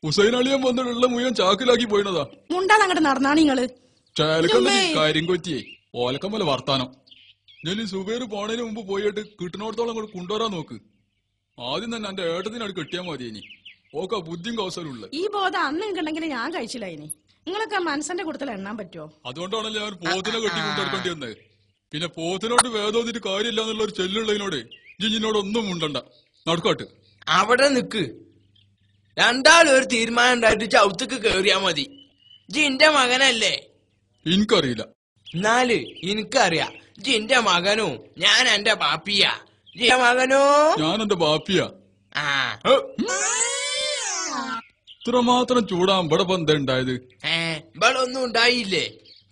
ഹുസൈനളിയൻ വന്നിട്ടുള്ള മുഴുവൻ ചാക്കിലാക്കി പോയിണതാ. മുണ്ടാതെ അങ്ങോട്ട് നടന്നാണ് നിങ്ങള്. കാര്യം കൊറ്റിയേ ഓലക്കമ്മല വർത്താനം. ഞാൻ സുബൈർ പോണതിന് മുമ്പ് പോയിട്ട് കിട്ടുന്നോടത്തോളം കൂടെ കൊണ്ടുവരാൻ നോക്ക്. ആദ്യം തന്നെ എന്റെ ഏട്ടത്തിനട് കെട്ടിയാൽ മതി. ഇനി ഓക്കാ ബുദ്ധിയും കൗശലുള്ള ഈ ബോധം അന്ന് നിങ്ങണ്ടെങ്കിൽ ഞാൻ കഴിച്ചില്ല. ഇനി നിങ്ങളൊക്കെ മനസ്സിന്റെ കൂടുതൽ എണ്ണാൻ പറ്റുമോ? അതുകൊണ്ടാണല്ലോ ഞാൻ പോത്തിനെ കെട്ടിക്കൊണ്ടെടുക്കേണ്ടി വന്നത്. പിന്നെ പോത്തിനോട് വേദോന്നിട്ട് കാര്യമില്ല എന്നുള്ള ഒരു ചെല്ലുള്ളതിനോട് ജിഞ്ഞിനോട് ഒന്നും ഉണ്ടണ്ട. നടക്കാട്ട് അവിടെ നിക്ക്. രണ്ടാളും ഒരു തീരുമാനം ഉണ്ടായിട്ട് ചവിത്തക്ക് കേറിയാ മതി. ജിന്റെ മകനല്ലേ? എനിക്കറിയില്ല. എന്നാല് എനിക്കറിയാം. ജിന്റെ മകനും ഞാൻ എന്റെ ബാപ്പിയാ. ജിന്റെ മകനോ ഞാൻ എന്റെ ബാപ്പിയാ. ഇത്രമാത്രം ചൂടാൻ ഇവിടെ ബന്ധമുണ്ടായത്? ഇവിടെ ഒന്നും ഉണ്ടായില്ലേ?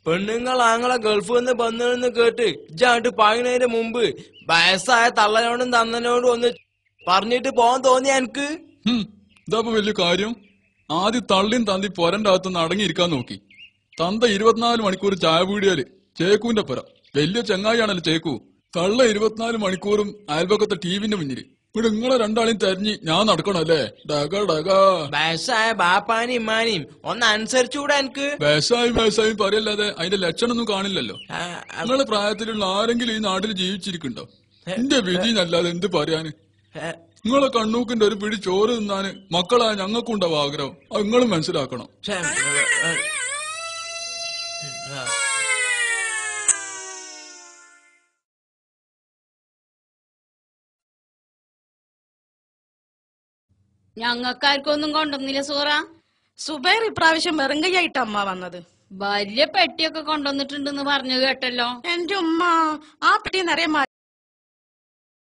പെണ്ണുങ്ങൾ ആങ്ങളെ ഗൾഫ് നിന്ന് വന്നെന്ന് കേട്ട് ഇജാണ്ട് പായുന്നതിന് മുമ്പ് വയസ്സായ തള്ളനോടും തന്നനോടും ഒന്ന് പറഞ്ഞിട്ട് പോകാൻ തോന്നിയ എനിക്ക്. ഇതാപ്പോ വലിയ കാര്യം. ആദ്യം തള്ളിയും തന്തി പൊരന്റെ അകത്തുനിന്ന് അടങ്ങിയിരിക്കാൻ നോക്കി. തന്ത 24 മണിക്കൂർ ചായ പീടിയാല് ചേക്കുവിന്റെ പുര. വലിയ ചങ്ങായിയാണല്ലോ ചേക്കു. തള്ള 24 മണിക്കൂറും അയൽപക്കത്തെ ടിവിന്റെ മുന്നിൽ. ഇവിടെ നിങ്ങളെ രണ്ടാളെയും തെരഞ്ഞ് ഞാൻ നടക്കണല്ലേ? വയസ്സായ ബാപ്പാനും ഇമ്മാനെയും ഒന്ന് അനുസരിച്ചുകൂടെ എനിക്ക്? വയസ്സായും പറയല്ലാതെ അതിന്റെ ലക്ഷണമൊന്നും കാണില്ലല്ലോ. നിങ്ങളെ പ്രായത്തിലുള്ള ആരെങ്കിലും ഈ നാട്ടിൽ ജീവിച്ചിരിക്കുന്നുണ്ടോ? എന്റെ വിധിന്നല്ലാതെ എന്ത് പറയാന്? നിങ്ങളെ കണ്ണൂക്കിന്റെ ഒരു പിടി ചോറ് തിന്നാന് മക്കളായ ഞങ്ങൾക്കുണ്ടാവും ആഗ്രഹം. അത് നിങ്ങളും മനസ്സിലാക്കണം. ഞങ്ങൾക്കാർക്കൊന്നും കൊണ്ടുവന്നില്ല സൂറ. സുബൈർ ഇപ്രാവശ്യം വെറുങ്കയായിട്ട് അമ്മ വന്നത്. വലിയ പെട്ടിയൊക്കെ കൊണ്ടുവന്നിട്ടുണ്ടെന്ന് പറഞ്ഞു കേട്ടല്ലോ. എന്റെ ഉമ്മ ആ പെട്ടി നിറയെ